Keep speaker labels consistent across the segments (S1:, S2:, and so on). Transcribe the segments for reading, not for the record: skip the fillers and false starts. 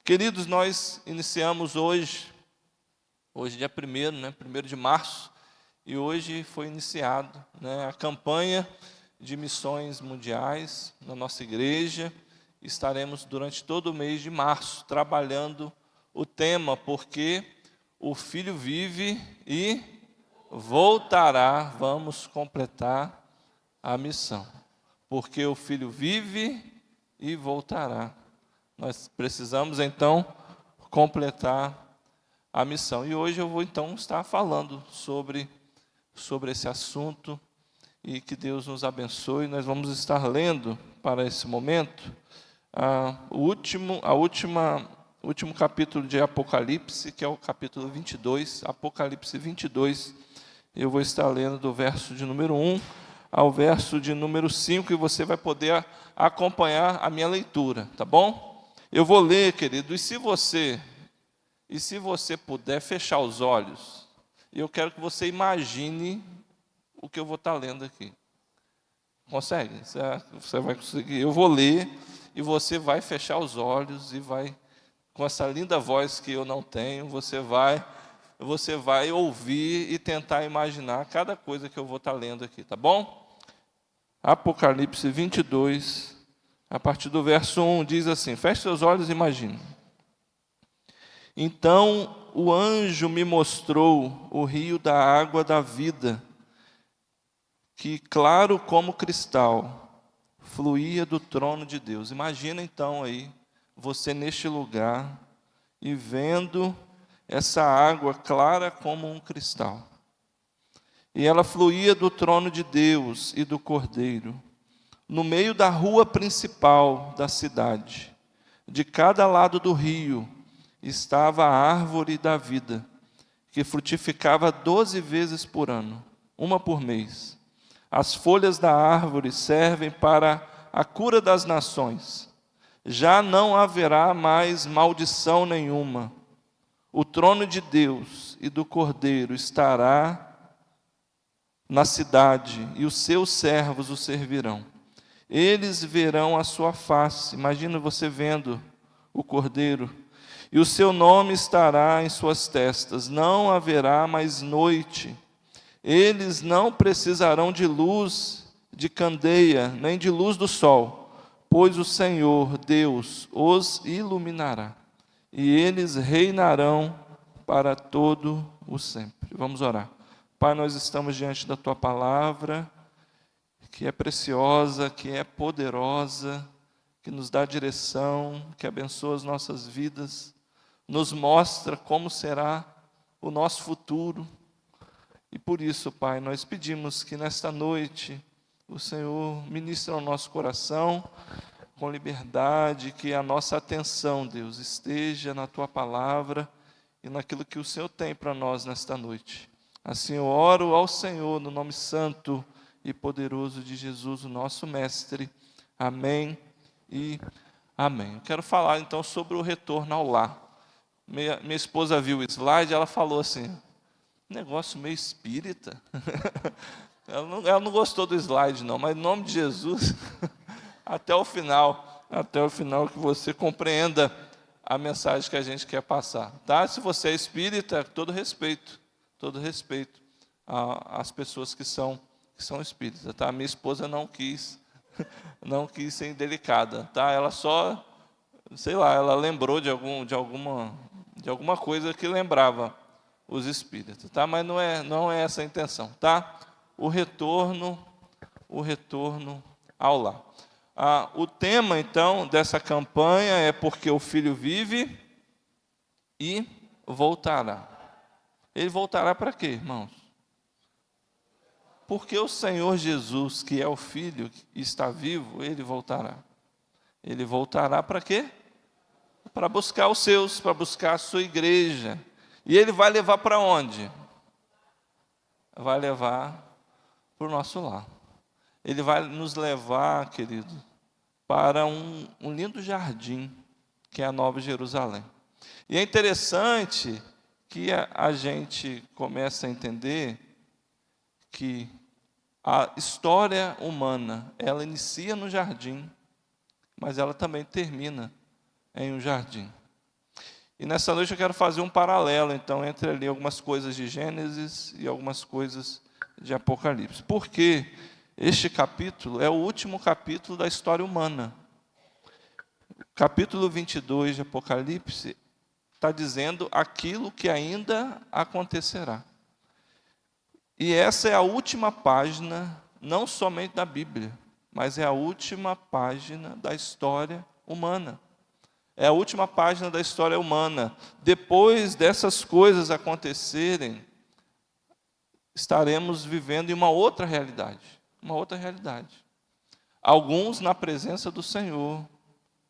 S1: Queridos, nós iniciamos hoje dia 1º, né, 1º de março, e hoje foi iniciado, né, a campanha de missões mundiais na nossa igreja. Estaremos durante todo o mês de março trabalhando o tema porque o Filho vive e voltará. Vamos completar a missão. Porque o Filho vive e voltará. Nós precisamos, então, completar a missão. E hoje eu vou, então, estar falando sobre esse assunto e que Deus nos abençoe. Nós vamos estar lendo, para esse momento, o último capítulo de Apocalipse, que é o capítulo 22, Apocalipse 22. Eu vou estar lendo do verso de número 1 ao verso de número 5, e você vai poder acompanhar a minha leitura, tá bom? Eu vou ler, querido, e se você puder fechar os olhos, eu quero que você imagine o que eu vou estar lendo aqui. Consegue? Você vai conseguir. Eu vou ler e você vai fechar os olhos e vai, com essa linda voz que eu não tenho, você vai ouvir e tentar imaginar cada coisa que eu vou estar lendo aqui, tá bom? Apocalipse 22, a partir do verso 1, diz assim: feche seus olhos e imagine. Então o anjo me mostrou o rio da água da vida, que, claro como cristal, fluía do trono de Deus. Imagina então aí, você neste lugar, e vendo essa água clara como um cristal. E ela fluía do trono de Deus e do Cordeiro, no meio da rua principal da cidade. De cada lado do rio estava a árvore da vida, que frutificava 12 vezes por ano, uma por mês. As folhas da árvore servem para a cura das nações. Já não haverá mais maldição nenhuma. O trono de Deus e do Cordeiro estará na cidade, e os seus servos o servirão. Eles verão a sua face. Imagina você vendo o Cordeiro. E o seu nome estará em suas testas. Não haverá mais noite. Eles não precisarão de luz de candeia, nem de luz do sol, pois o Senhor, Deus, os iluminará. E eles reinarão para todo o sempre. Vamos orar. Pai, nós estamos diante da Tua palavra, que é preciosa, que é poderosa, que nos dá direção, que abençoa as nossas vidas, nos mostra como será o nosso futuro. E por isso, Pai, nós pedimos que nesta noite o Senhor ministre ao nosso coração com liberdade, que a nossa atenção, Deus, esteja na Tua palavra e naquilo que o Senhor tem para nós nesta noite. Assim eu oro ao Senhor no nome santo e poderoso de Jesus, o nosso Mestre. Amém e amém. Eu quero falar então sobre o retorno ao lar. Minha esposa viu o slide, ela falou assim: negócio meio espírita. Ela não gostou do slide não, mas em nome de Jesus, até o final que você compreenda a mensagem que a gente quer passar, tá? Se você é espírita, todo respeito às pessoas que são espíritas, tá? Minha esposa não quis ser indelicada, tá? Ela só, sei lá, ela lembrou de alguma coisa que lembrava os espíritas, tá? Mas não é essa a intenção, tá? O retorno ao lar. O tema, então, dessa campanha é porque o Filho vive e voltará. Ele voltará para quê, irmãos? Porque o Senhor Jesus, que é o Filho e está vivo, Ele voltará. Ele voltará para quê? Para buscar os seus, para buscar a sua igreja. E Ele vai levar para onde? Vai levar para o nosso lar. Ele vai nos levar, querido, para um lindo jardim, que é a Nova Jerusalém. E é interessante que a gente começa a entender que a história humana, ela inicia no jardim, mas ela também termina em um jardim. E nessa noite eu quero fazer um paralelo, então, entre ali algumas coisas de Gênesis e algumas coisas de Apocalipse. Porque este capítulo é o último capítulo da história humana. O capítulo 22 de Apocalipse está dizendo aquilo que ainda acontecerá. E essa é a última página, não somente da Bíblia, mas é a última página da história humana. É a última página da história humana. Depois dessas coisas acontecerem, estaremos vivendo em uma outra realidade. Uma outra realidade. Alguns na presença do Senhor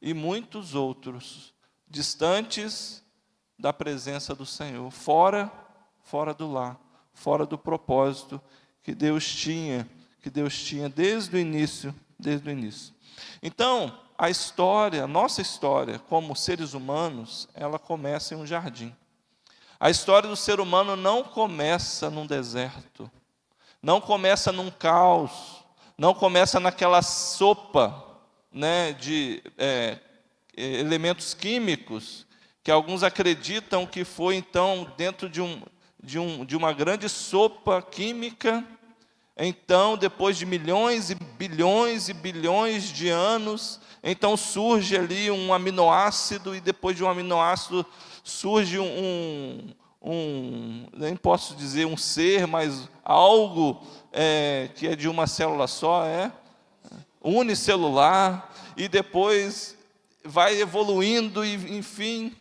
S1: e muitos outros distantes da presença do Senhor, fora do lar, fora do propósito que Deus tinha desde o início, Então, a nossa história como seres humanos, ela começa em um jardim. A história do ser humano não começa num deserto, não começa num caos, não começa naquela sopa, né, de elementos químicos, que alguns acreditam que foi, então, dentro de uma grande sopa química. Então, depois de milhões e bilhões de anos, então surge ali um aminoácido, e depois de um aminoácido surge nem posso dizer um ser, mas algo que é de uma célula só, unicelular, e depois vai evoluindo, e enfim,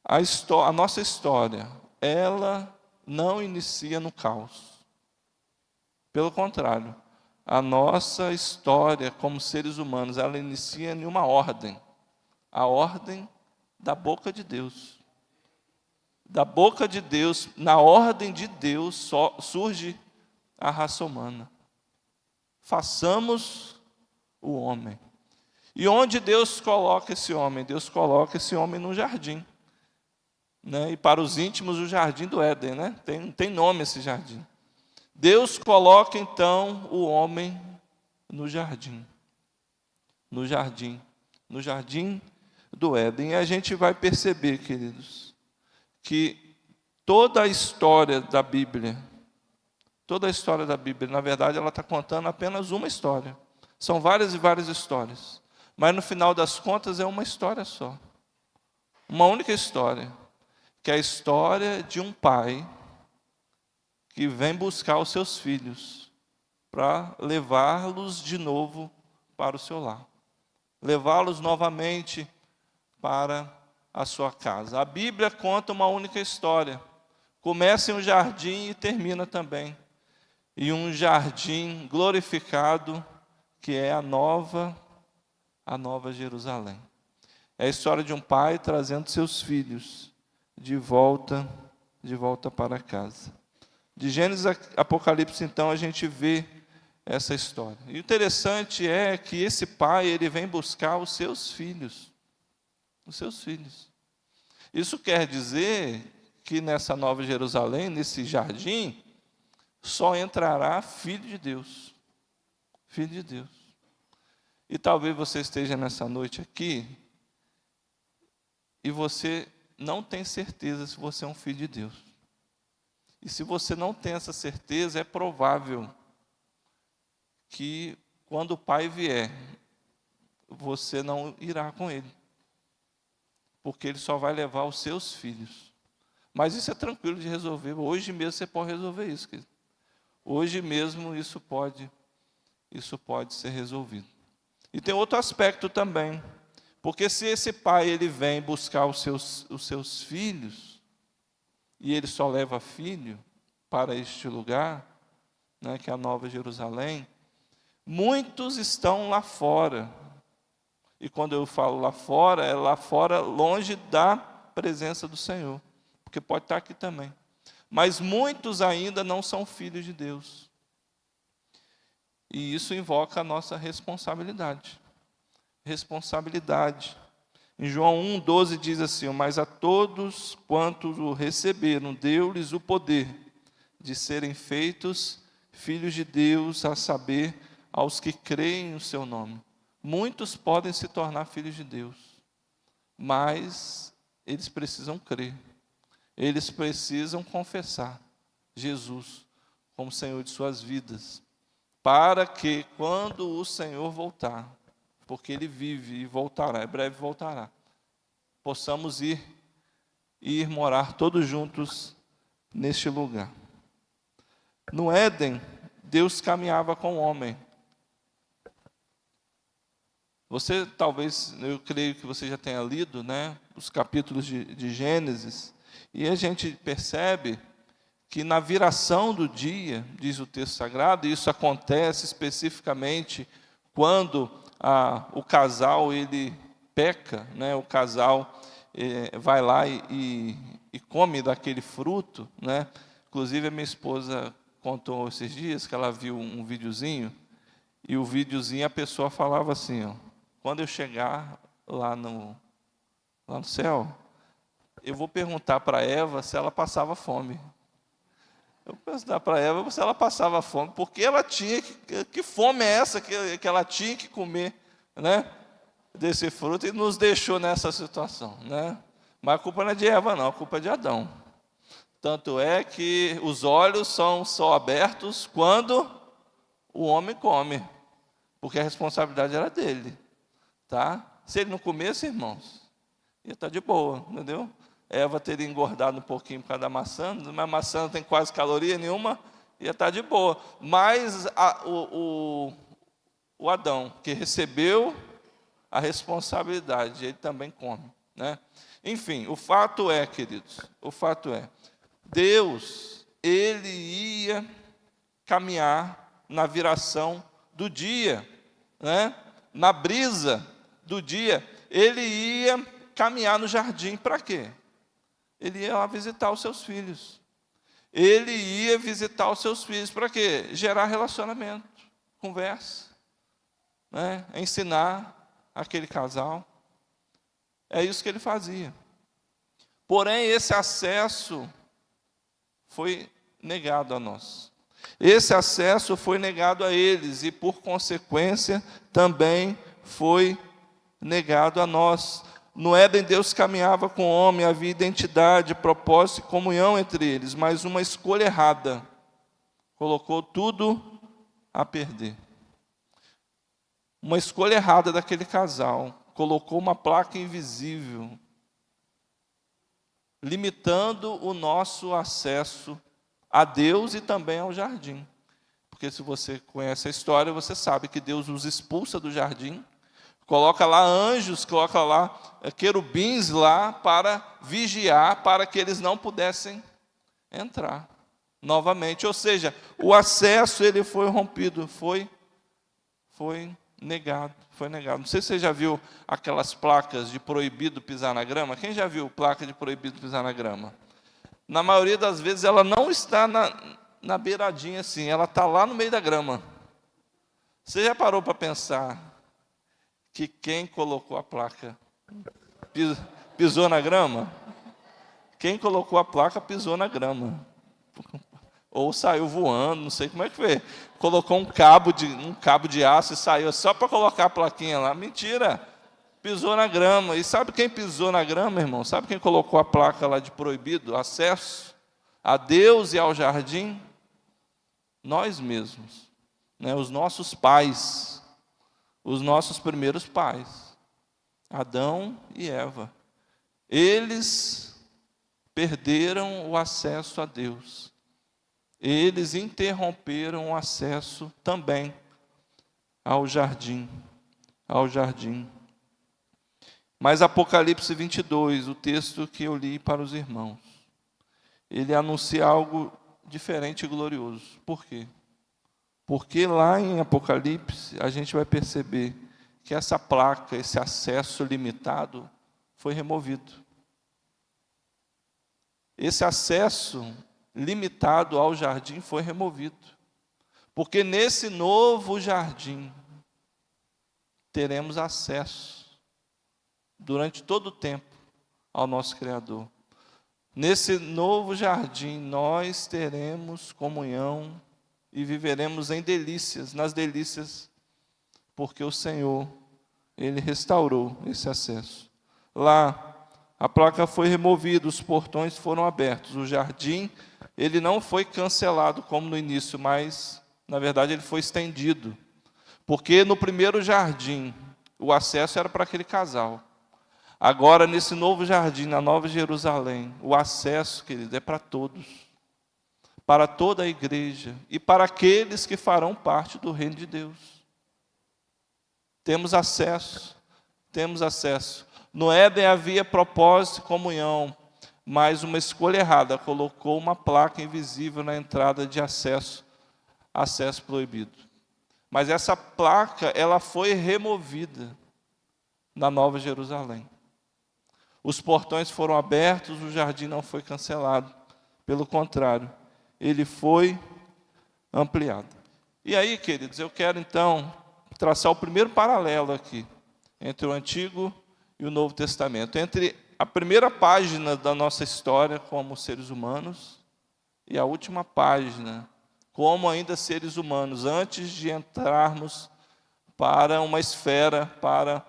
S1: a nossa história, ela não inicia no caos. Pelo contrário, a nossa história como seres humanos, ela inicia em uma ordem. A ordem da boca de Deus. Da boca de Deus, na ordem de Deus, só surge a raça humana. Façamos o homem. E onde Deus coloca esse homem? Deus coloca esse homem num jardim. Né? E para os íntimos, o jardim do Éden, né? Tem nome esse jardim. Deus coloca então o homem no jardim do Éden. E a gente vai perceber, queridos, que toda a história da Bíblia, na verdade, ela está contando apenas uma história. São várias e várias histórias, mas no final das contas é uma história só, uma única história, que é a história de um pai que vem buscar os seus filhos para levá-los de novo para o seu lar, levá-los novamente para a sua casa. A Bíblia conta uma única história, começa em um jardim e termina também em um jardim glorificado, que é a nova Jerusalém. É a história de um pai trazendo seus filhos de volta para casa. De Gênesis a Apocalipse, então, a gente vê essa história. E o interessante é que esse pai, ele vem buscar os seus filhos. Os seus filhos. Isso quer dizer que nessa nova Jerusalém, nesse jardim, só entrará filho de Deus. Filho de Deus. E talvez você esteja nessa noite aqui e você não tem certeza se você é um filho de Deus. E se você não tem essa certeza, é provável que quando o Pai vier, você não irá com Ele. Porque Ele só vai levar os seus filhos. Mas isso é tranquilo de resolver. Hoje mesmo você pode resolver isso, querido. Hoje mesmo isso pode ser resolvido. E tem outro aspecto também. Porque se esse pai ele vem buscar os seus filhos, e ele só leva filho para este lugar, né, que é a Nova Jerusalém, muitos estão lá fora. E quando eu falo lá fora, é lá fora longe da presença do Senhor. Porque pode estar aqui também. Mas muitos ainda não são filhos de Deus. E isso invoca a nossa responsabilidade. Responsabilidade. Em João 1,12 diz assim: mas a todos quantos o receberam, deu-lhes o poder de serem feitos filhos de Deus, a saber, aos que creem no seu nome. Muitos podem se tornar filhos de Deus. mas eles precisam crer, eles precisam confessar Jesus como Senhor de suas vidas, para que quando o Senhor voltar, porque Ele vive e voltará, breve voltará, possamos ir morar todos juntos neste lugar. No Éden, Deus caminhava com o homem. Você talvez, eu creio que você já tenha lido, né, os capítulos de Gênesis, e a gente percebe que na viração do dia, diz o texto sagrado, e isso acontece especificamente quando o casal ele peca, né, o casal vai lá e come daquele fruto, né? Inclusive a minha esposa contou esses dias que ela viu um videozinho, e o videozinho a pessoa falava assim, ó, quando eu chegar lá no céu, eu vou perguntar para Eva se ela passava fome. Eu vou perguntar para Eva se ela passava fome, porque ela tinha que fome é essa que ela tinha que comer, né, desse fruto, e nos deixou nessa situação, né? Mas a culpa não é de Eva, não, a culpa é de Adão. Tanto é que os olhos são só abertos quando o homem come, porque a responsabilidade era dele, tá? Se ele não comesse, irmãos, ia estar de boa, entendeu? Eva teria engordado um pouquinho por causa da maçã, mas a maçã não tem quase caloria nenhuma, ia estar de boa. Mas o Adão, que recebeu a responsabilidade, ele também come, né? Enfim, o fato é, queridos, o fato é, Deus, Ele ia caminhar na viração do dia, né? Na brisa do dia, Ele ia caminhar no jardim, para quê? Ele ia lá visitar os seus filhos. Ele ia visitar os seus filhos, para quê? Gerar relacionamento, conversa, né? Ensinar aquele casal. É isso que ele fazia. Porém, esse acesso foi negado a nós. Esse acesso foi negado a eles e, por consequência, também foi negado a nós. No Éden, Deus caminhava com o homem, havia identidade, propósito e comunhão entre eles, mas uma escolha errada colocou tudo a perder. Uma escolha errada daquele casal colocou uma placa invisível, limitando o nosso acesso a Deus e também ao jardim. Porque se você conhece a história, você sabe que Deus os expulsa do jardim, coloca lá anjos, coloca lá querubins lá para vigiar, para que eles não pudessem entrar novamente. Ou seja, o acesso ele foi rompido, foi negado, foi negado. Não sei se você já viu aquelas placas de proibido pisar na grama. Quem já viu placa de proibido pisar na grama? Na maioria das vezes ela não está na beiradinha assim, ela está lá no meio da grama. Você já parou para pensar que quem colocou a placa pisou na grama? Quem colocou a placa pisou na grama. Ou saiu voando, não sei como é que foi. Colocou um cabo de aço e saiu só para colocar a plaquinha lá. Mentira! Pisou na grama. E sabe quem pisou na grama, irmão? Sabe quem colocou a placa lá de proibido acesso a Deus e ao jardim? Nós mesmos, né? Os nossos pais, os nossos primeiros pais, Adão e Eva. Eles perderam o acesso a Deus. Eles interromperam o acesso também ao jardim, Mas Apocalipse 22, o texto que eu li para os irmãos, ele anuncia algo diferente e glorioso. Por quê? Porque lá em Apocalipse a gente vai perceber que essa placa, esse acesso limitado, foi removido. Esse acesso limitado ao jardim foi removido. Porque nesse novo jardim teremos acesso durante todo o tempo ao nosso Criador. Nesse novo jardim nós teremos comunhão e viveremos em delícias, nas delícias, porque o Senhor, Ele restaurou esse acesso. lá, a placa foi removida, os portões foram abertos. O jardim, ele não foi cancelado como no início, mas, na verdade, ele foi estendido. Porque no primeiro jardim, o acesso era para aquele casal. Agora, nesse novo jardim, na Nova Jerusalém, o acesso, querido, é para todos. Para toda a igreja e para aqueles que farão parte do reino de Deus. Temos acesso, temos acesso. No Éden havia propósito e comunhão, mas uma escolha errada colocou uma placa invisível na entrada de acesso, acesso proibido. Mas essa placa, ela foi removida na Nova Jerusalém. Os portões foram abertos, o jardim não foi cancelado. Pelo contrário, ele foi ampliado. E aí, queridos, eu quero então traçar o primeiro paralelo aqui entre o Antigo e o Novo Testamento, entre a primeira página da nossa história como seres humanos e a última página como ainda seres humanos, antes de entrarmos para uma esfera, para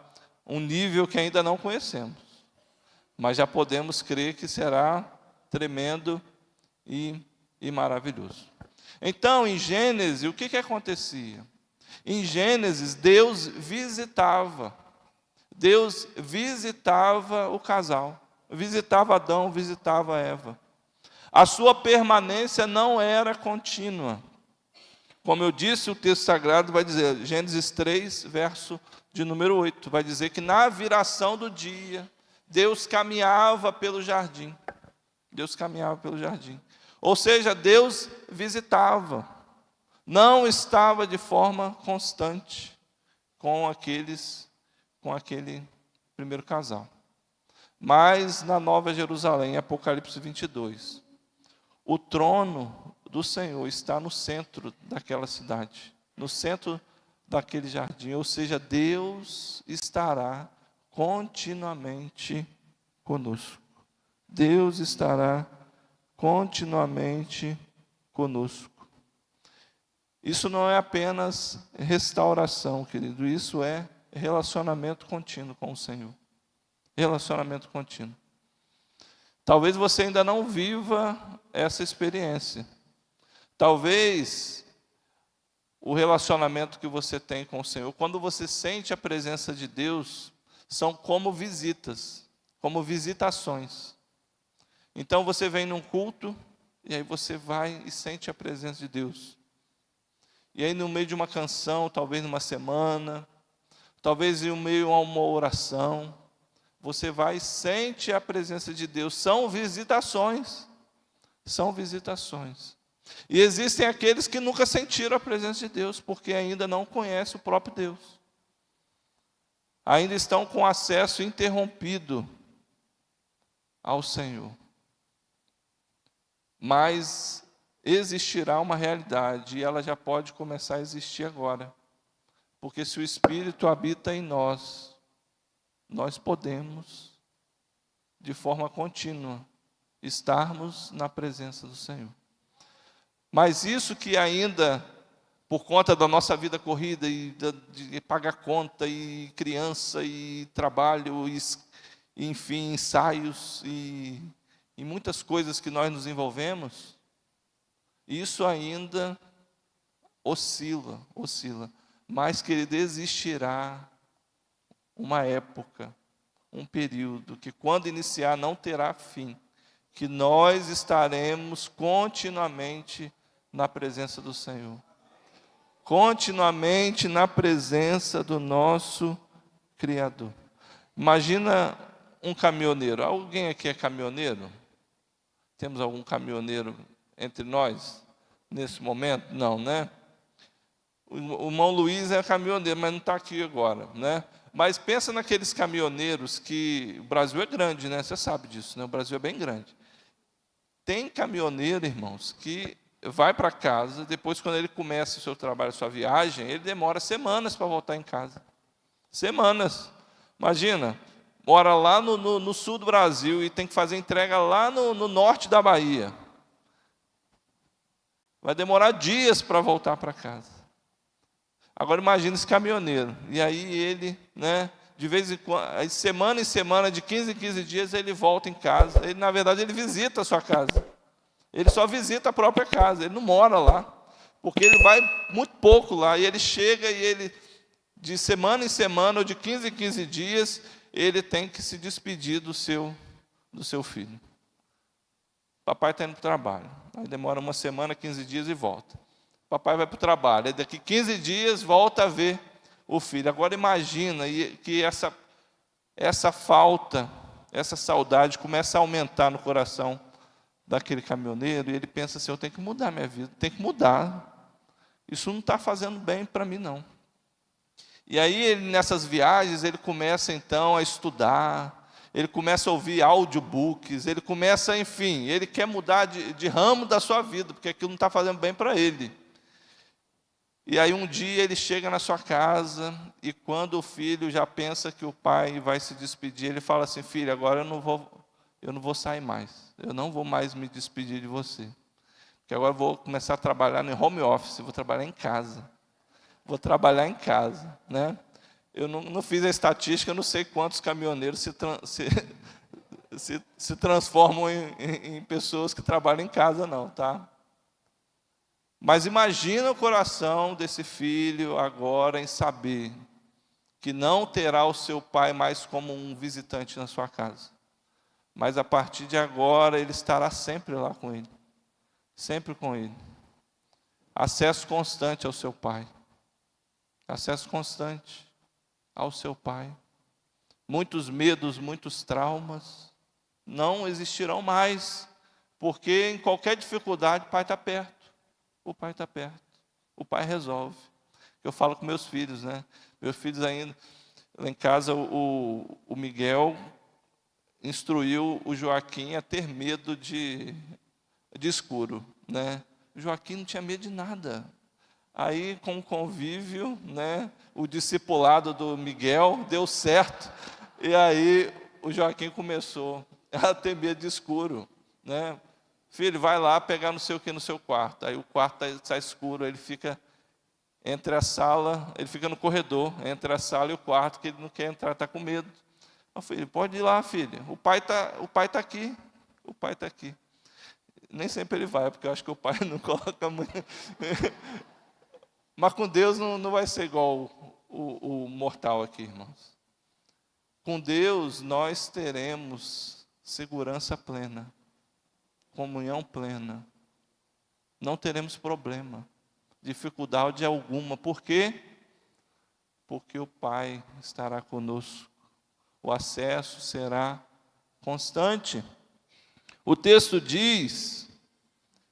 S1: um nível que ainda não conhecemos, mas já podemos crer que será tremendo e maravilhoso. Então, em Gênesis, o que acontecia? Em Gênesis, Deus visitava o casal, visitava Adão, visitava Eva. A sua permanência não era contínua. Como eu disse, o texto sagrado vai dizer, Gênesis 3, verso de número 8, vai dizer que na viração do dia, Deus caminhava pelo jardim. Deus caminhava pelo jardim. Ou seja, Deus visitava. Não estava de forma constante com aquele primeiro casal. Mas na Nova Jerusalém, Apocalipse 22, o trono do Senhor está no centro daquela cidade, no centro daquele jardim. Ou seja, Deus estará continuamente conosco. Deus estará continuamente conosco. Isso não é apenas restauração, querido, isso é relacionamento contínuo com o Senhor. Relacionamento contínuo. Talvez você ainda não viva essa experiência. Talvez o relacionamento que você tem com o Senhor, quando você sente a presença de Deus, são como visitas, como visitações. Então você vem num culto, e aí você vai e sente a presença de Deus. E aí no meio de uma canção, talvez numa semana, talvez em meio a uma oração, você vai e sente a presença de Deus. São visitações. São visitações. E existem aqueles que nunca sentiram a presença de Deus, porque ainda não conhecem o próprio Deus. Ainda estão com acesso interrompido ao Senhor. Mas existirá uma realidade, e ela já pode começar a existir agora. Porque se o Espírito habita em nós, nós podemos, de forma contínua, estarmos na presença do Senhor. Mas isso que ainda, por conta da nossa vida corrida, e de pagar conta, e criança, e trabalho, e, enfim, ensaios, e muitas coisas que nós nos envolvemos, isso ainda oscila. Mas, querido, existirá uma época, um período, que quando iniciar não terá fim, que nós estaremos continuamente na presença do Senhor. Continuamente na presença do nosso Criador. Imagina um caminhoneiro. Alguém aqui é caminhoneiro? Temos algum caminhoneiro entre nós, nesse momento? Não, né? O irmão Luiz é caminhoneiro, mas não está aqui agora, né? Mas pensa naqueles caminhoneiros que... O Brasil é grande, né? Você sabe disso, né? O Brasil é bem grande. Tem caminhoneiro, irmãos, que vai para casa, depois quando ele começa o seu trabalho, a sua viagem, ele demora semanas para voltar em casa. Semanas. Imagina, mora lá no sul do Brasil e tem que fazer entrega lá no norte da Bahia. Vai demorar dias para voltar para casa. Agora imagina esse caminhoneiro. E aí ele, né, de vez em quando, semana em semana, de 15 em 15 dias, ele volta em casa. Ele, na verdade, ele visita a sua casa. Ele só visita a própria casa, ele não mora lá. Porque ele vai muito pouco lá, e ele chega e ele, de semana em semana, ou de 15 em 15 dias, ele tem que se despedir do seu filho. Papai está indo para o trabalho. Aí demora uma semana, 15 dias e volta. Papai vai para o trabalho. Aí daqui 15 dias volta a ver o filho. Agora imagina que essa falta, essa saudade começa a aumentar no coração daquele caminhoneiro. E ele pensa assim, eu tenho que mudar minha vida, tenho que mudar. Isso não está fazendo bem para mim, não. E aí, ele, nessas viagens, ele começa então a estudar, ele começa a ouvir audiobooks, ele começa, enfim, ele quer mudar de ramo da sua vida, porque aquilo não está fazendo bem para ele. E aí um dia ele chega na sua casa, e quando o filho já pensa que o pai vai se despedir, ele fala assim, filho, agora eu não vou sair mais, eu não vou mais me despedir de você, porque agora eu vou começar a trabalhar no home office, vou trabalhar em casa. Vou trabalhar em casa, né? Eu não fiz a estatística, eu não sei quantos caminhoneiros se transformam em pessoas que trabalham em casa, não, tá? Mas imagina o coração desse filho agora em saber que não terá o seu pai mais como um visitante na sua casa, mas a partir de agora ele estará sempre lá com ele, sempre com ele. Acesso constante ao seu pai. Acesso constante ao seu pai. Muitos medos, muitos traumas não existirão mais, porque em qualquer dificuldade o pai está perto. O pai está perto. O pai resolve. Eu falo com meus filhos, né? Meus filhos ainda, lá em casa, o Miguel instruiu o Joaquim a ter medo de escuro, né? O Joaquim não tinha medo de nada. Aí, com o convívio, né, o discipulado do Miguel deu certo, e aí o Joaquim começou a ter medo de escuro, né? Filho, vai lá pegar não sei o que no seu quarto. Aí o quarto está escuro, ele fica entre a sala, ele fica no corredor, entre a sala e o quarto, que ele não quer entrar, está com medo. Eu falei, pode ir lá, filho, o pai tá aqui, o pai está aqui. Nem sempre ele vai, porque eu acho que o pai não coloca muito... Mas com Deus não vai ser igual o mortal aqui, irmãos. Com Deus nós teremos segurança plena, comunhão plena. Não teremos problema, dificuldade alguma. Por quê? Porque o Pai estará conosco. O acesso será constante. O texto diz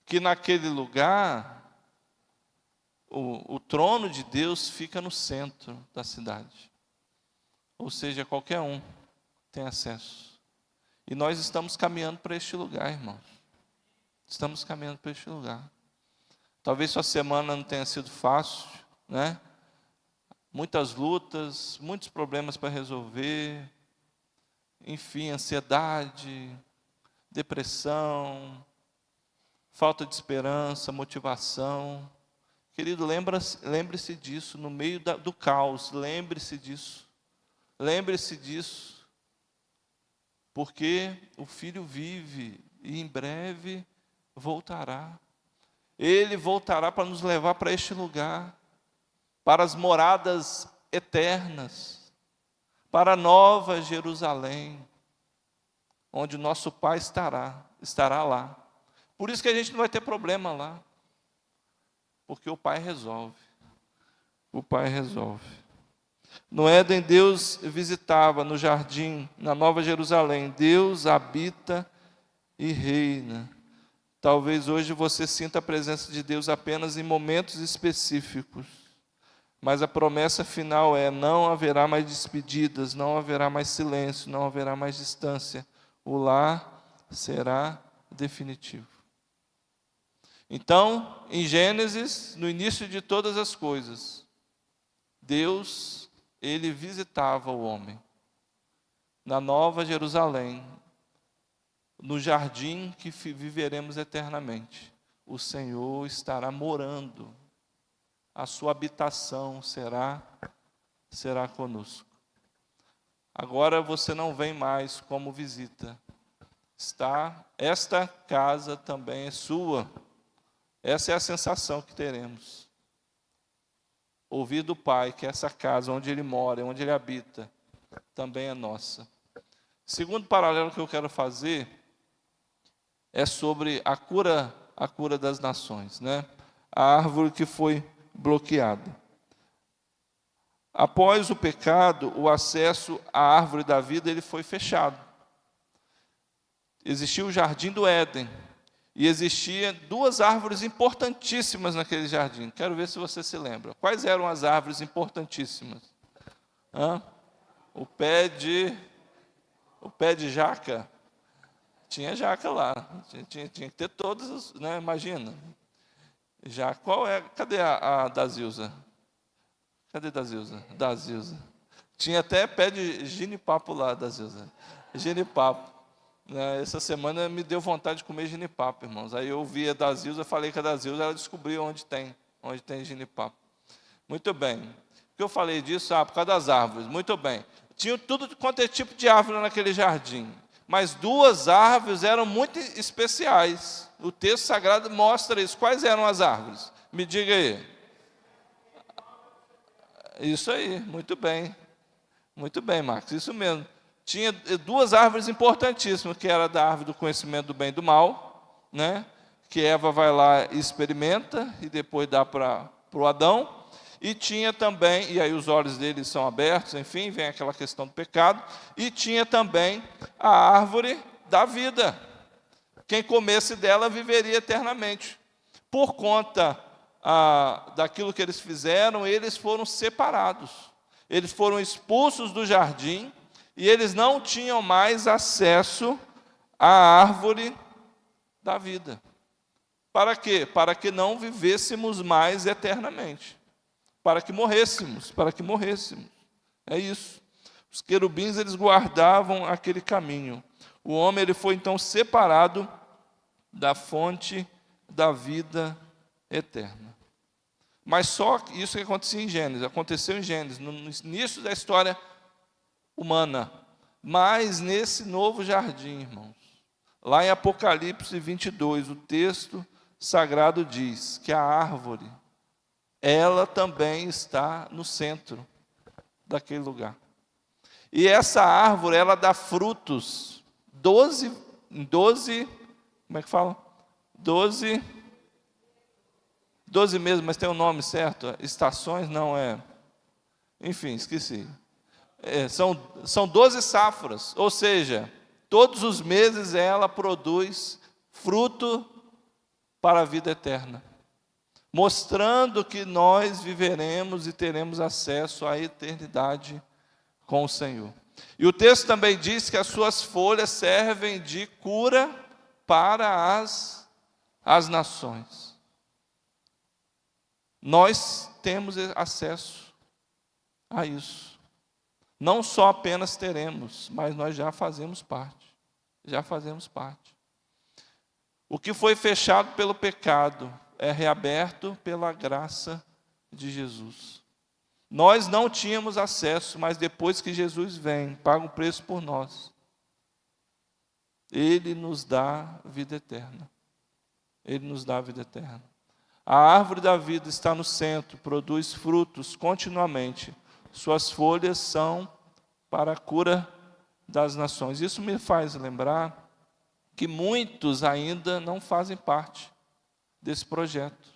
S1: que naquele lugar o trono de Deus fica no centro da cidade. Ou seja, qualquer um tem acesso. E nós estamos caminhando para este lugar, irmãos. Estamos caminhando para este lugar. Talvez sua semana não tenha sido fácil, né? Muitas lutas, muitos problemas para resolver. Enfim, ansiedade, depressão, falta de esperança, motivação. Querido, lembre-se disso, no meio do caos, lembre-se disso. Lembre-se disso. Porque o Filho vive e em breve voltará. Ele voltará para nos levar para este lugar, para as moradas eternas, para a nova Jerusalém, onde o nosso Pai estará lá. Por isso que a gente não vai ter problema lá. Porque o Pai resolve. O Pai resolve. No Éden, Deus visitava, no jardim, na Nova Jerusalém. Deus habita e reina. Talvez hoje você sinta a presença de Deus apenas em momentos específicos. Mas a promessa final é: não haverá mais despedidas, não haverá mais silêncio, não haverá mais distância. O lar será definitivo. Então, em Gênesis, no início de todas as coisas, Deus, ele visitava o homem. Na Nova Jerusalém, no jardim que viveremos eternamente, o Senhor estará morando. A sua habitação será conosco. agora você não vem mais como visita. Esta casa também é sua. Essa é a sensação que teremos. Ouvir do Pai que essa casa, onde Ele mora, onde Ele habita, também é nossa. Segundo paralelo que eu quero fazer é sobre a cura das nações, né? A árvore que foi bloqueada. Após o pecado, o acesso à árvore da vida ele foi fechado. Existia o jardim do Éden e existia duas árvores importantíssimas naquele jardim. Quero ver se você se lembra. Quais eram as árvores importantíssimas? O pé de jaca. Tinha jaca lá. Tinha que ter todas, né? Imagina. Já, qual é? Cadê a da Zilza? Cadê da Zilza? Da Zilza. Tinha até pé de ginipapo lá, da Zilza. Ginipapo. Essa semana me deu vontade de comer ginipapo, irmãos. Aí eu vi a da Zilza, falei com a da Zilza, ela descobriu onde tem ginipapo. Muito bem. Por que eu falei disso? Por causa das árvores. Muito bem. Tinha tudo quanto é tipo de árvore naquele jardim. Mas duas árvores eram muito especiais. O texto sagrado mostra isso. Quais eram as árvores? Me diga aí. Isso aí, muito bem. Muito bem, Marcos, isso mesmo. Tinha duas árvores importantíssimas, que era da árvore do conhecimento do bem e do mal, né? Que Eva vai lá e experimenta, e depois dá para o Adão. E tinha também, e aí os olhos deles são abertos, enfim, vem aquela questão do pecado. E tinha também a árvore da vida. Quem comesse dela viveria eternamente. Por conta daquilo que eles fizeram, eles foram separados. Eles foram expulsos do jardim e eles não tinham mais acesso à árvore da vida. Para quê? Para que não vivêssemos mais eternamente. Para que morrêssemos. É isso. Os querubins, eles guardavam aquele caminho. O homem, ele foi então separado da fonte da vida eterna. Mas só isso que acontecia em Gênesis, aconteceu em Gênesis, no início da história humana. Mas nesse novo jardim, irmãos, lá em Apocalipse 22, o texto sagrado diz que a árvore, ela também está no centro daquele lugar. E essa árvore, ela dá frutos, 12, como é que fala? 12 meses, mas tem um nome certo? Estações? Não, enfim, esqueci. São 12 safras, ou seja, todos os meses ela produz fruto para a vida eterna, mostrando que nós viveremos e teremos acesso à eternidade com o Senhor. E o texto também diz que as suas folhas servem de cura para as nações. Nós temos acesso a isso. Não só apenas teremos, mas nós já fazemos parte. O que foi fechado pelo pecado é reaberto pela graça de Jesus. Nós não tínhamos acesso, mas depois que Jesus vem, paga o preço por nós, Ele nos dá vida eterna. A árvore da vida está no centro, produz frutos continuamente. Suas folhas são para a cura das nações. Isso me faz lembrar que muitos ainda não fazem parte desse projeto.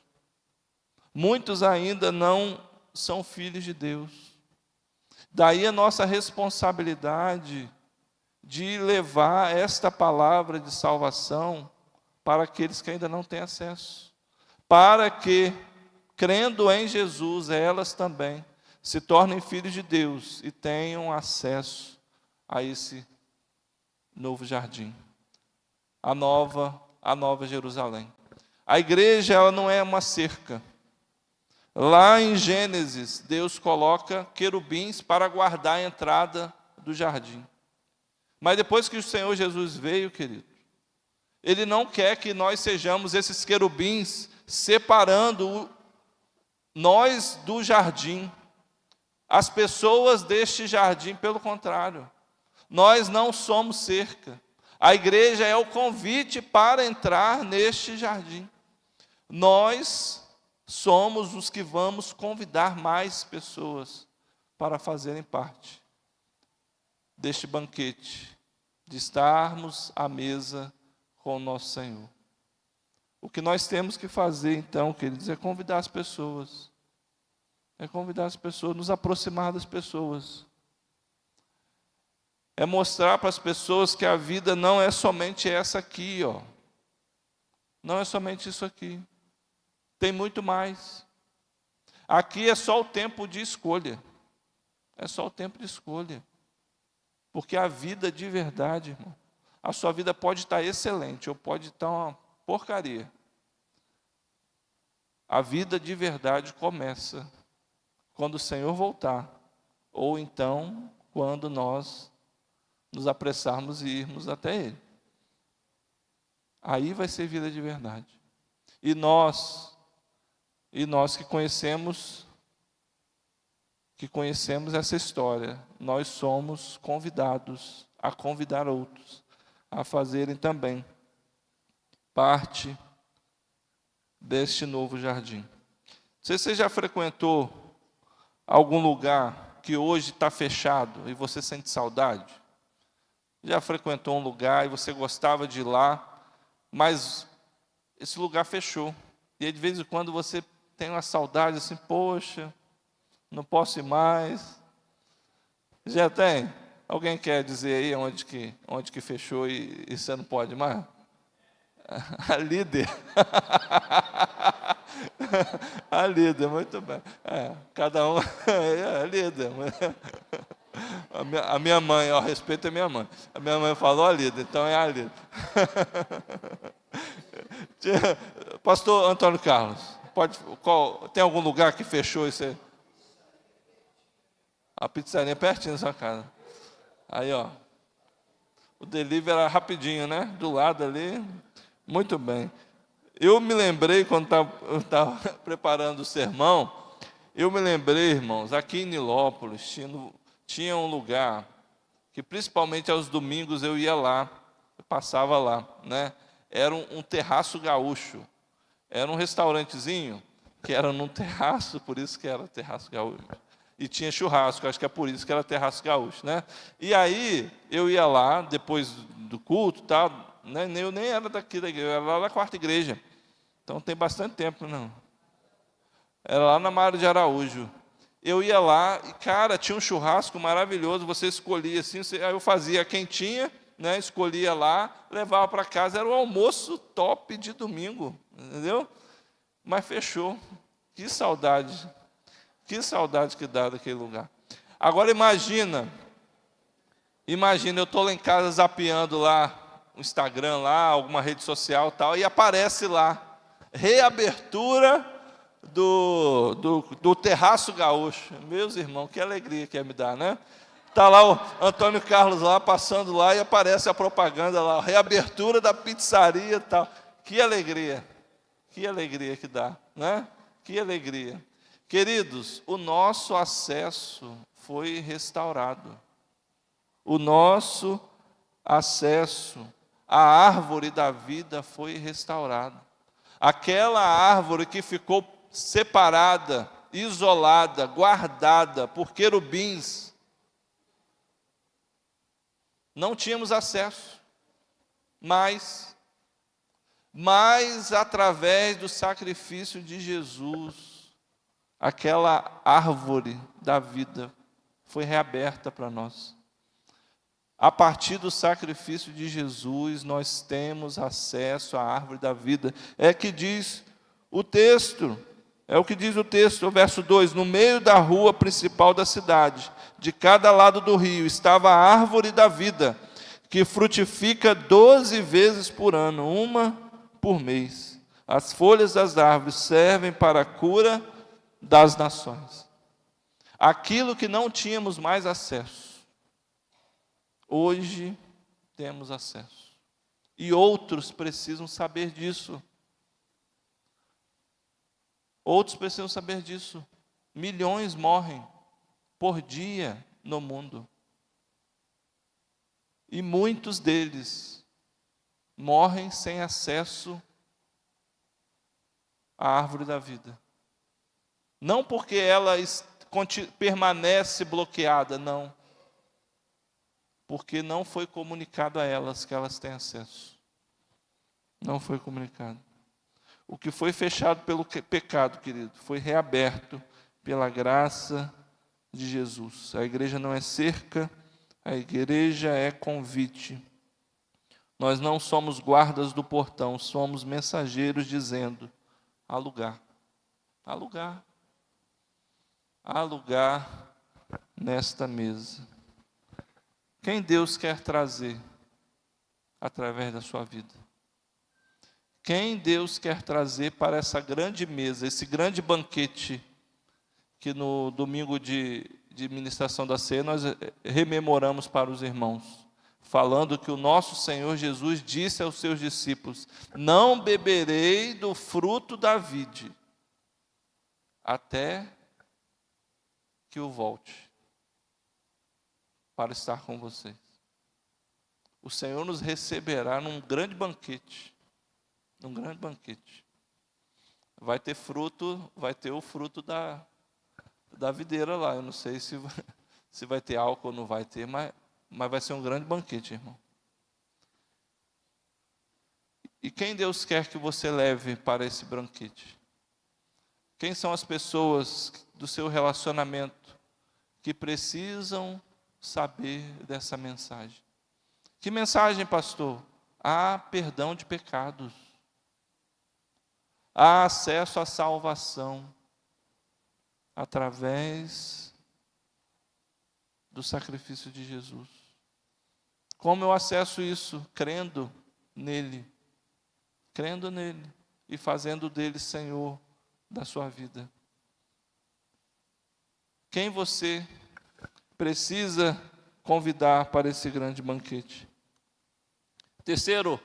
S1: Muitos ainda não são filhos de Deus. Daí a nossa responsabilidade de levar esta palavra de salvação para aqueles que ainda não têm acesso. Para que, crendo em Jesus, elas também se tornem filhos de Deus e tenham acesso a esse novo jardim, a nova Jerusalém. A igreja, ela não é uma cerca. Lá em Gênesis, Deus coloca querubins para guardar a entrada do jardim. Mas depois que o Senhor Jesus veio, querido, Ele não quer que nós sejamos esses querubins separando nós do jardim. As pessoas deste jardim, pelo contrário, nós não somos cerca. A igreja é o convite para entrar neste jardim. Nós somos os que vamos convidar mais pessoas para fazerem parte deste banquete, de estarmos à mesa com o nosso Senhor. O que nós temos que fazer, então, queridos, é convidar as pessoas. É convidar as pessoas, nos aproximar das pessoas. É mostrar para as pessoas que a vida não é somente essa aqui, ó. Não é somente isso aqui. Tem muito mais. Aqui é só o tempo de escolha. É só o tempo de escolha. Porque a vida de verdade, irmão, a sua vida pode estar excelente ou pode estar uma porcaria. A vida de verdade começa quando o Senhor voltar, ou então quando nós nos apressarmos e irmos até Ele. Aí vai ser vida de verdade. E nós que conhecemos essa história, nós somos convidados a convidar outros a fazerem também parte deste novo jardim. Não sei se você já frequentou algum lugar que hoje está fechado e você sente saudade. Já frequentou um lugar e você gostava de ir lá, mas esse lugar fechou. E aí, de vez em quando você tem uma saudade assim, poxa, não posso ir mais. Já tem? Alguém quer dizer aí onde que fechou e você não pode mais? A líder. A líder, muito bem. Cada um é a líder. A minha mãe, ó, respeito a minha mãe. A minha mãe falou a líder, então é a líder. Pastor Antônio Carlos, tem algum lugar que fechou isso aí? A pizzaria é pertinho da sua casa. Aí, ó. O delivery era rapidinho, né? Do lado ali. Muito bem. Eu me lembrei, quando eu estava preparando o sermão, eu me lembrei, irmãos, aqui em Nilópolis tinha um lugar que, principalmente aos domingos, eu ia lá, eu passava lá, né? Era um terraço gaúcho. Era um restaurantezinho que era num terraço, por isso que era terraço gaúcho. E tinha churrasco, acho que é por isso que era terraço gaúcho, né? E aí, eu ia lá, depois do culto, tá, né? Eu nem era daqui da igreja, eu era lá da quarta igreja. Então, tem bastante tempo, não. Era lá na Mário de Araújo. Eu ia lá e, cara, tinha um churrasco maravilhoso, você escolhia assim, aí eu fazia quentinha, né? Escolhia lá, levava para casa, era o almoço top de domingo, entendeu? Mas fechou. Que saudade. Que saudade que dá daquele lugar. Agora imagina, eu estou lá em casa zapeando lá, o Instagram lá, alguma rede social e tal, e aparece lá, reabertura do Terraço Gaúcho. Meus irmãos, que alegria que ia me dar, né? Está lá o Antônio Carlos lá, passando lá, e aparece a propaganda lá, reabertura da pizzaria e tal. Que alegria que dá, né? Que alegria. Queridos, o nosso acesso foi restaurado. O nosso acesso à árvore da vida foi restaurado. Aquela árvore que ficou separada, isolada, guardada por querubins, não tínhamos acesso, mas através do sacrifício de Jesus, aquela árvore da vida foi reaberta para nós. A partir do sacrifício de Jesus, nós temos acesso à árvore da vida. É o que diz o texto, o verso 2: no meio da rua principal da cidade, de cada lado do rio, estava a árvore da vida, que frutifica 12 vezes por ano, uma por mês. As folhas das árvores servem para a cura das nações. Aquilo que não tínhamos mais acesso, hoje temos acesso. E outros precisam saber disso. Outros precisam saber disso. Milhões morrem por dia no mundo. E muitos deles morrem sem acesso à árvore da vida. Não porque ela permanece bloqueada, não. Porque não foi comunicado a elas que elas têm acesso. Não foi comunicado. O que foi fechado pelo pecado, querido, foi reaberto pela graça de Jesus. A igreja não é cerca, a igreja é convite. Nós não somos guardas do portão, somos mensageiros dizendo: há lugar, há lugar, há lugar nesta mesa. Quem Deus quer trazer através da sua vida? Quem Deus quer trazer para essa grande mesa, esse grande banquete, que no domingo de ministração da ceia nós rememoramos para os irmãos, falando que o nosso Senhor Jesus disse aos seus discípulos: não beberei do fruto da vide, até que eu volte para estar com vocês. O Senhor nos receberá num grande banquete. Num grande banquete. Vai ter fruto, vai ter o fruto da videira lá. Eu não sei se vai ter álcool ou não vai ter, mas vai ser um grande banquete, irmão. E quem Deus quer que você leve para esse banquete? Quem são as pessoas do seu relacionamento que precisam saber dessa mensagem? Que mensagem, pastor? Há perdão de pecados. Há acesso à salvação através do sacrifício de Jesus. Como eu acesso isso? Crendo nele e fazendo dele Senhor da sua vida. Quem você precisa convidar para esse grande banquete? Terceiro,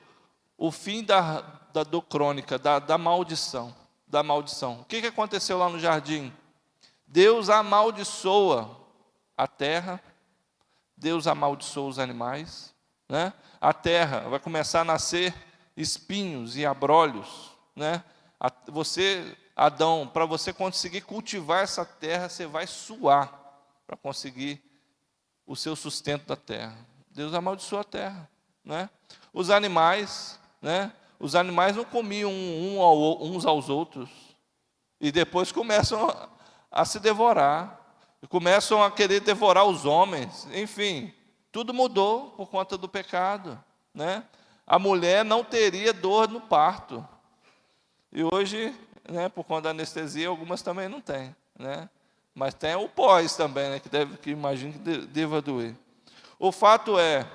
S1: o fim da crônica, da maldição. O que aconteceu lá no jardim? Deus amaldiçoa a terra, Deus amaldiçoa os animais, né? A terra vai começar a nascer espinhos e abrolhos, né? Você, Adão, para você conseguir cultivar essa terra, você vai suar para conseguir o seu sustento da terra. Deus amaldiçoa a terra, né? Os animais, né? Os animais não comiam uns aos outros e depois começam a se devorar, e começam a querer devorar os homens. Enfim, tudo mudou por conta do pecado, né? A mulher não teria dor no parto. E hoje, né, por conta da anestesia, algumas também não têm, né? Mas tem o pós também, né, que imagino que deva doer. O fato é,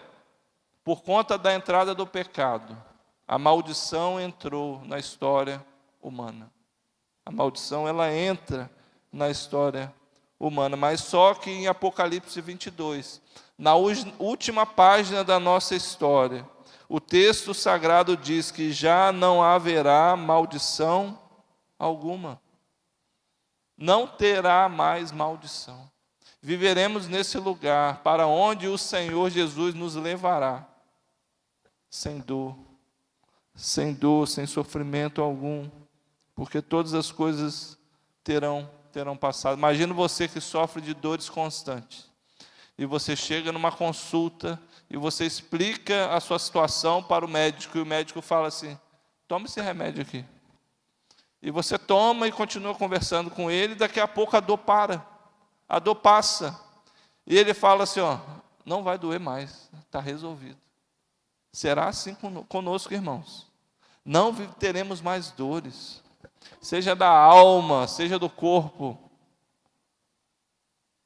S1: por conta da entrada do pecado, a maldição entrou na história humana. A maldição, ela entra na história humana, mas só que em Apocalipse 22, na última página da nossa história, o texto sagrado diz que já não haverá maldição alguma. Não terá mais maldição. Viveremos nesse lugar para onde o Senhor Jesus nos levará, sem dor, sem sofrimento algum, porque todas as coisas terão passado. Imagina você que sofre de dores constantes, e você chega numa consulta, e você explica a sua situação para o médico, e o médico fala assim: toma esse remédio aqui. E você toma e continua conversando com ele, e daqui a pouco a dor para, a dor passa, e ele fala assim: ó, não vai doer mais, está resolvido. Será assim conosco, irmãos. Não teremos mais dores, seja da alma, seja do corpo.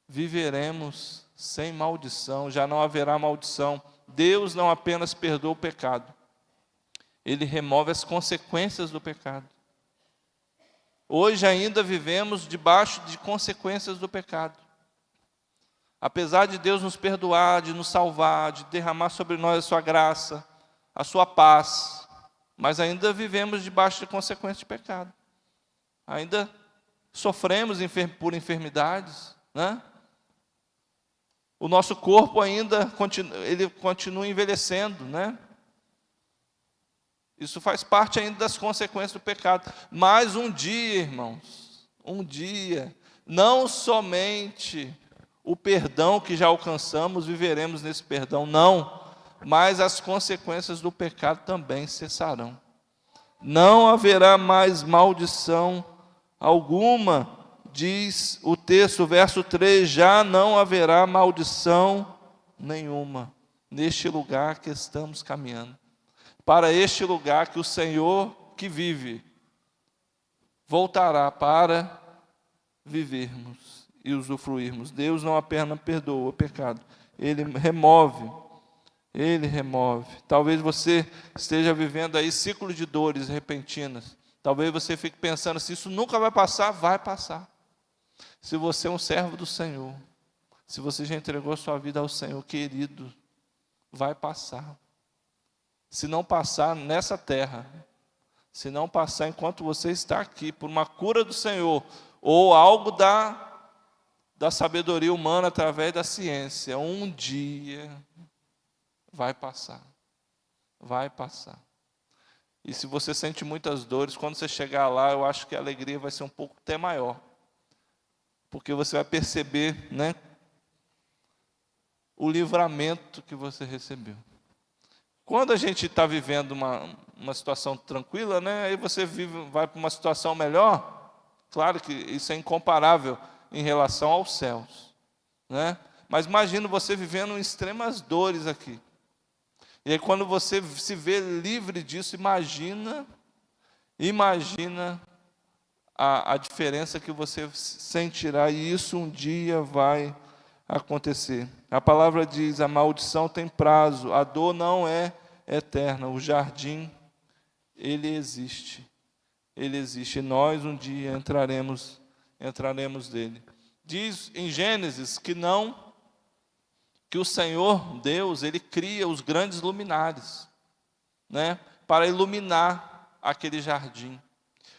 S1: Viveremos sem maldição, já não haverá maldição. Deus não apenas perdoa o pecado, Ele remove as consequências do pecado. Hoje ainda vivemos debaixo de consequências do pecado. Apesar de Deus nos perdoar, de nos salvar, de derramar sobre nós a sua graça, a sua paz, mas ainda vivemos debaixo de consequências de pecado. Ainda sofremos por enfermidades, né? O nosso corpo ainda ele continua envelhecendo, né? Isso faz parte ainda das consequências do pecado. Mas um dia, irmãos, um dia, não somente o perdão que já alcançamos, viveremos nesse perdão, não, mas as consequências do pecado também cessarão. Não haverá mais maldição alguma, diz o texto, verso 3, já não haverá maldição nenhuma neste lugar que estamos caminhando. Para este lugar que o Senhor que vive voltará para vivermos e usufruirmos. Deus não apenas perdoa o pecado, Ele remove. Ele remove. Talvez você esteja vivendo aí ciclos de dores repentinas. Talvez você fique pensando assim, isso nunca vai passar. Vai passar. Se você é um servo do Senhor, se você já entregou sua vida ao Senhor, querido, vai passar. Se não passar nessa terra, se não passar enquanto você está aqui, por uma cura do Senhor, ou algo da sabedoria humana através da ciência, um dia vai passar. Vai passar. E se você sente muitas dores, quando você chegar lá, eu acho que a alegria vai ser um pouco até maior. Porque você vai perceber, né, o livramento que você recebeu. Quando a gente está vivendo uma situação tranquila, né, aí você vai para uma situação melhor, claro que isso é incomparável em relação aos céus, né? Mas imagina você vivendo extremas dores aqui. E aí quando você se vê livre disso, imagina a diferença que você sentirá, e isso um dia vai acontecer. A palavra diz, a maldição tem prazo, a dor não é eterna, o jardim, ele existe, e nós um dia entraremos dele. Diz em Gênesis que o Senhor Deus, Ele cria os grandes luminares, né, para iluminar aquele jardim.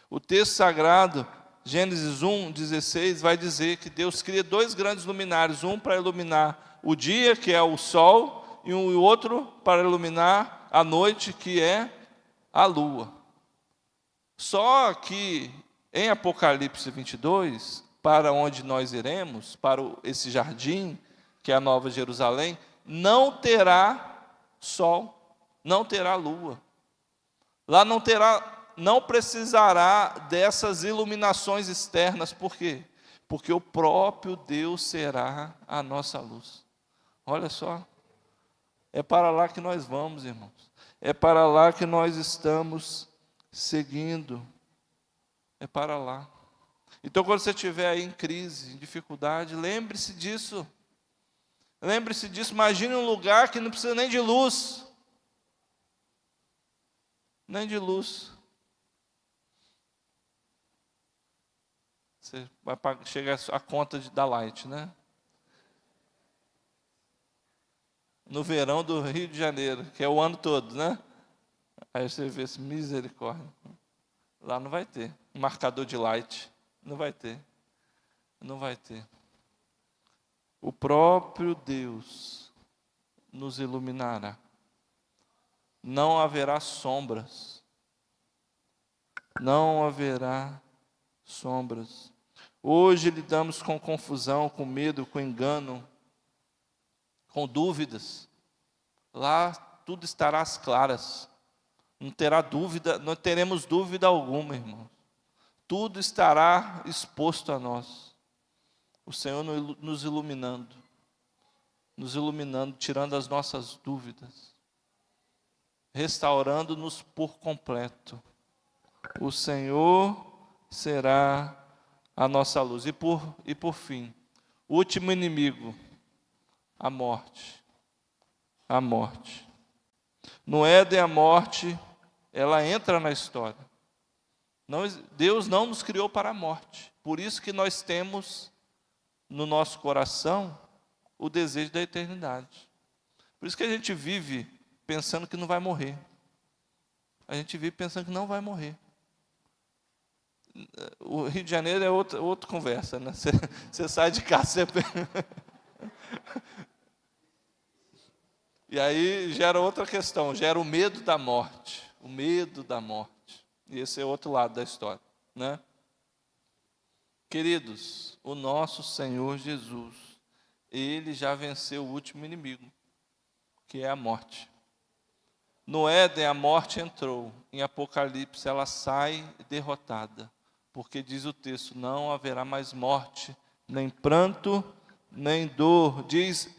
S1: O texto sagrado, Gênesis 1:16, vai dizer que Deus cria dois grandes luminares, um para iluminar o dia, que é o sol, e o outro para iluminar a noite, que é a lua. Só que em Apocalipse 22, para onde nós iremos, para esse jardim, que é a Nova Jerusalém, não terá sol, não terá lua. Lá não precisará dessas iluminações externas. Por quê? Porque o próprio Deus será a nossa luz. Olha só, é para lá que nós vamos, irmãos. É para lá que nós estamos seguindo. É para lá. Então, quando você estiver aí em crise, em dificuldade, lembre-se disso. Lembre-se disso. Imagine um lugar que não precisa nem de luz. Nem de luz. Você vai chegar a conta da Light, né? No verão do Rio de Janeiro, que é o ano todo, né? Aí você vê esse misericórdia. Lá não vai ter. Um marcador de Light. Não vai ter. Não vai ter. O próprio Deus nos iluminará. Não haverá sombras. Não haverá sombras. Hoje lidamos com confusão, com medo, com engano, com dúvidas. Lá tudo estará às claras. Não terá dúvida, não teremos dúvida alguma, irmãos. Tudo estará exposto a nós. O Senhor nos iluminando, tirando as nossas dúvidas, restaurando-nos por completo. O Senhor será a nossa luz. E por fim, o último inimigo, a morte. A morte. No Éden, a morte, ela entra na história. Deus não nos criou para a morte. Por isso que nós temos no nosso coração o desejo da eternidade. Por isso que a gente vive pensando que não vai morrer. A gente vive pensando que não vai morrer. O Rio de Janeiro é outra conversa, né? Você sai de casa, E aí gera outra questão, gera o medo da morte. O medo da morte. E esse é outro lado da história, né? Queridos, o nosso Senhor Jesus, Ele já venceu o último inimigo, que é a morte. No Éden, a morte entrou. Em Apocalipse, ela sai derrotada. Porque diz o texto, não haverá mais morte, nem pranto, nem dor. Diz,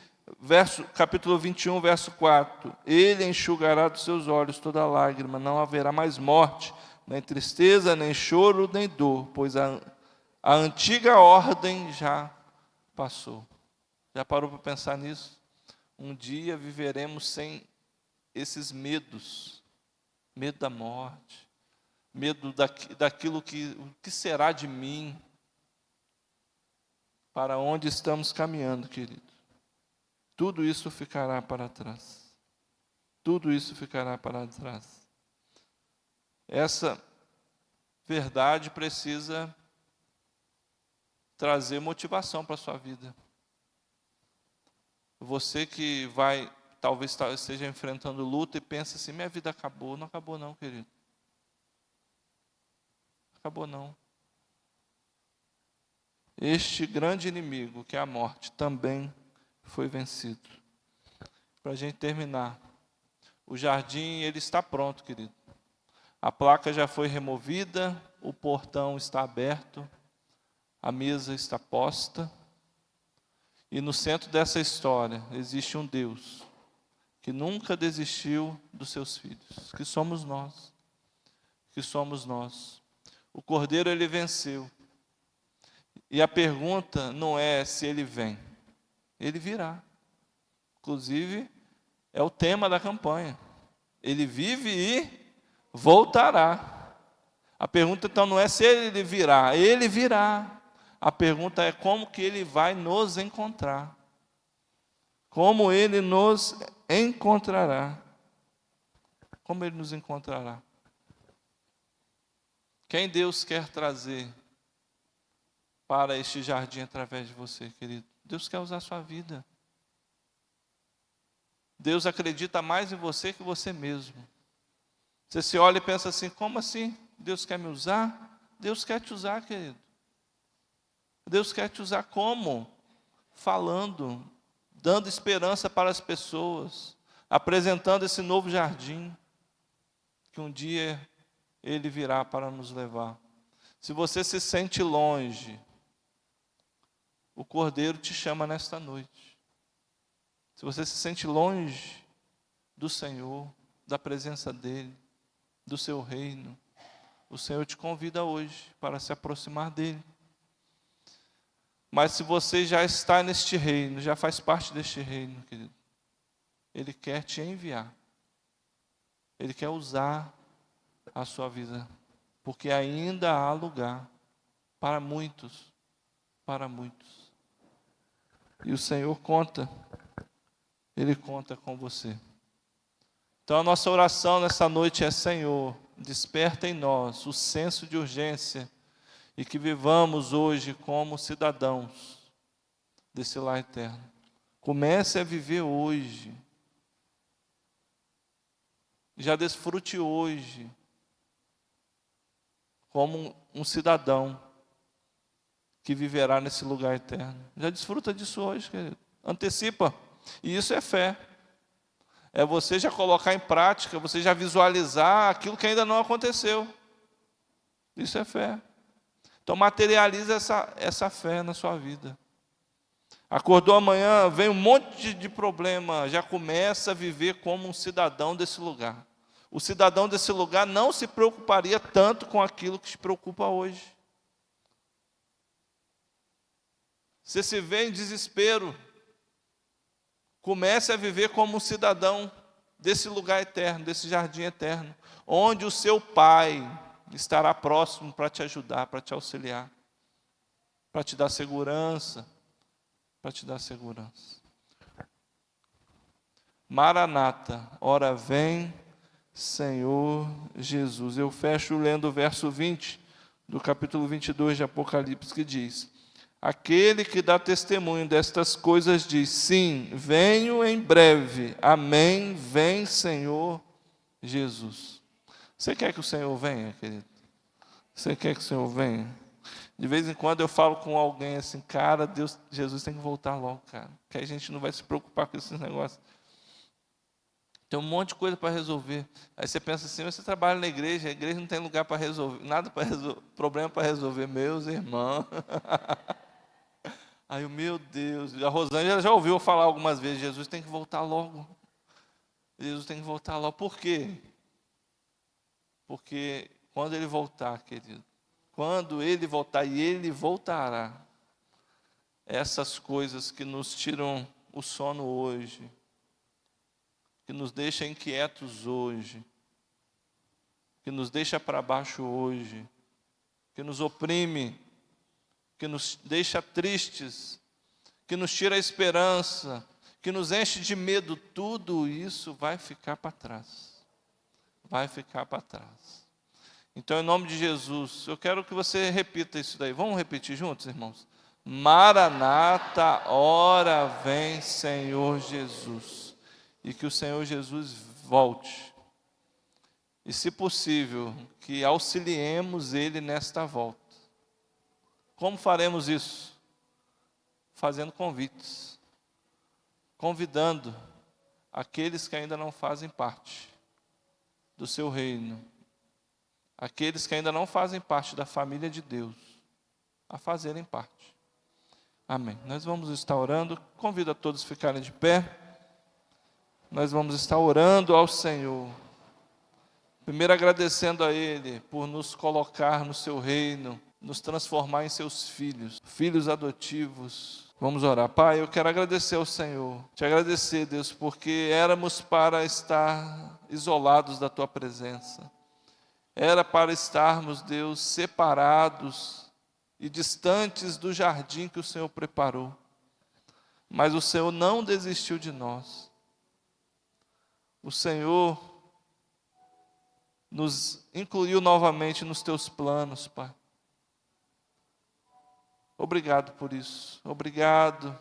S1: capítulo 21, verso 4. Ele enxugará dos seus olhos toda lágrima. Não haverá mais morte, nem tristeza, nem choro, nem dor. Pois a antiga ordem já passou. Já parou para pensar nisso? Um dia viveremos sem esses medos. Medo da morte. Medo daquilo o que será de mim. Para onde estamos caminhando, querido? Tudo isso ficará para trás. Tudo isso ficará para trás. Essa verdade precisa trazer motivação para a sua vida. Você que talvez esteja enfrentando luta e pensa assim, minha vida acabou. Não acabou não, querido. Acabou não. Este grande inimigo, que é a morte, também foi vencido. Para a gente terminar, o jardim ele está pronto, querido. A placa já foi removida, o portão está aberto, a mesa está posta. E no centro dessa história existe um Deus que nunca desistiu dos seus filhos, que somos nós. Que somos nós. O Cordeiro ele venceu. E a pergunta não é se ele vem. Ele virá. Inclusive, é o tema da campanha. Ele vive e voltará. A pergunta então não é se ele virá, ele virá. A pergunta é como que ele vai nos encontrar. Como ele nos encontrará. Como ele nos encontrará. Quem Deus quer trazer para este jardim através de você, querido? Deus quer usar a sua vida. Deus acredita mais em você que você mesmo. Você se olha e pensa assim, como assim? Deus quer me usar? Deus quer te usar, querido. Deus quer te usar como? Falando, dando esperança para as pessoas, apresentando esse novo jardim, que um dia Ele virá para nos levar. Se você se sente longe, o Cordeiro te chama nesta noite. Se você se sente longe do Senhor, da presença dEle, do seu reino, o Senhor te convida hoje para se aproximar dEle. Mas se você já está neste reino, já faz parte deste reino, querido, Ele quer te enviar. Ele quer usar a sua vida, porque ainda há lugar para muitos, para muitos. E o Senhor Ele conta com você. Então a nossa oração nessa noite é, Senhor, desperta em nós o senso de urgência e que vivamos hoje como cidadãos desse lar eterno. Comece a viver hoje. Já desfrute hoje como um cidadão que viverá nesse lugar eterno. Já desfruta disso hoje, querido. Antecipa. E isso é fé. É você já colocar em prática, você já visualizar aquilo que ainda não aconteceu. Isso é fé. Então materializa essa fé na sua vida. Acordou amanhã, vem um monte de problema, já começa a viver como um cidadão desse lugar. O cidadão desse lugar não se preocuparia tanto com aquilo que te preocupa hoje. Você se vê em desespero, comece a viver como um cidadão desse lugar eterno, desse jardim eterno, onde o seu Pai estará próximo para te ajudar, para te auxiliar, para te dar segurança, para te dar segurança. Maranata, ora vem, Senhor Jesus. Eu fecho lendo o verso 20 do capítulo 22 de Apocalipse, que diz: Aquele que dá testemunho destas coisas diz: sim, venho em breve. Amém. Vem, Senhor Jesus. Você quer que o Senhor venha, querido? Você quer que o Senhor venha? De vez em quando eu falo com alguém assim, cara, Jesus tem que voltar logo, cara. Que a gente não vai se preocupar com esses negócios. Tem um monte de coisa para resolver. Aí você pensa assim, você trabalha na igreja, a igreja não tem lugar para resolver, nada para resolver, problema para resolver, meus irmãos. Aí meu Deus, a Rosângela já ouviu eu falar algumas vezes, Jesus tem que voltar logo. Jesus tem que voltar logo. Por quê? Porque quando ele voltar, querido, quando ele voltar, e ele voltará, essas coisas que nos tiram o sono hoje, que nos deixa inquietos hoje, que nos deixa para baixo hoje, que nos oprime, que nos deixa tristes, que nos tira a esperança, que nos enche de medo, tudo isso vai ficar para trás. Vai ficar para trás. Então, em nome de Jesus, eu quero que você repita isso daí. Vamos repetir juntos, irmãos? Maranata, ora vem, Senhor Jesus. E que o Senhor Jesus volte. E, se possível, que auxiliemos Ele nesta volta. Como faremos isso? Fazendo convites. Convidando aqueles que ainda não fazem parte do seu reino. Aqueles que ainda não fazem parte da família de Deus, a fazerem parte. Amém. Nós vamos estar orando. Convido a todos a ficarem de pé. Nós vamos estar orando ao Senhor. Primeiro agradecendo a Ele por nos colocar no seu reino, nos transformar em seus filhos, filhos adotivos. Vamos orar. Pai, eu quero agradecer ao Senhor. Te agradecer, Deus, porque éramos para estar isolados da Tua presença. Era para estarmos, Deus, separados e distantes do jardim que o Senhor preparou. Mas o Senhor não desistiu de nós. O Senhor nos incluiu novamente nos teus planos, Pai. Obrigado por isso. Obrigado.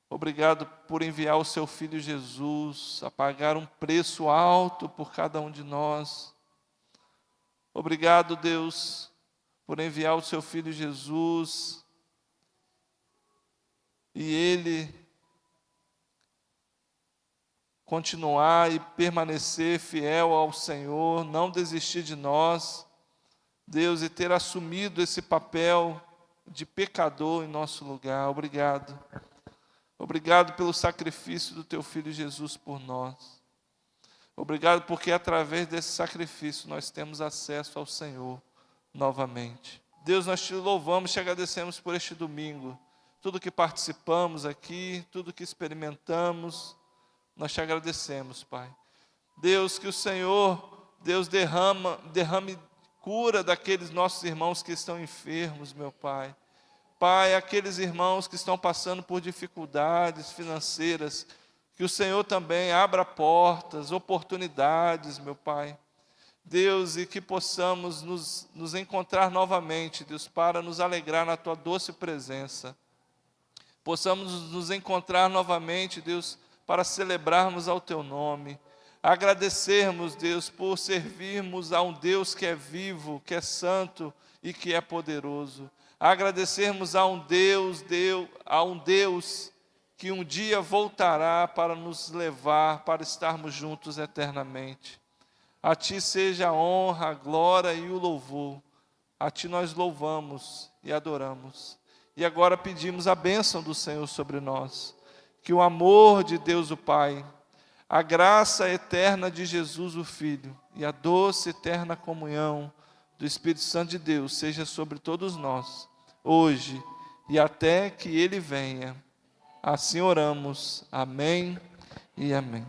S1: Obrigado por enviar o seu Filho Jesus a pagar um preço alto por cada um de nós. Obrigado, Deus, por enviar o seu Filho Jesus e Ele continuar e permanecer fiel ao Senhor, não desistir de nós, Deus, e ter assumido esse papel de pecador em nosso lugar. Obrigado. Obrigado pelo sacrifício do teu Filho Jesus por nós. Obrigado porque através desse sacrifício nós temos acesso ao Senhor novamente. Deus, nós te louvamos, te agradecemos por este domingo. Tudo que participamos aqui, tudo que experimentamos, nós te agradecemos, Pai. Deus, que o Senhor, Deus, derrame cura daqueles nossos irmãos que estão enfermos, meu Pai. Pai, aqueles irmãos que estão passando por dificuldades financeiras, que o Senhor também abra portas, oportunidades, meu Pai. Deus, e que possamos nos encontrar novamente, Deus, para nos alegrar na Tua doce presença. Possamos nos encontrar novamente, Deus, para celebrarmos ao Teu nome. Agradecermos, Deus, por servirmos a um Deus que é vivo, que é santo e que é poderoso. Agradecermos a um Deus que um dia voltará para nos levar, para estarmos juntos eternamente. A Ti seja a honra, a glória e o louvor. A Ti nós louvamos e adoramos. E agora pedimos a bênção do Senhor sobre nós. Que o amor de Deus o Pai, a graça eterna de Jesus o Filho e a doce eterna comunhão do Espírito Santo de Deus seja sobre todos nós, hoje e até que Ele venha. Assim oramos. Amém e amém.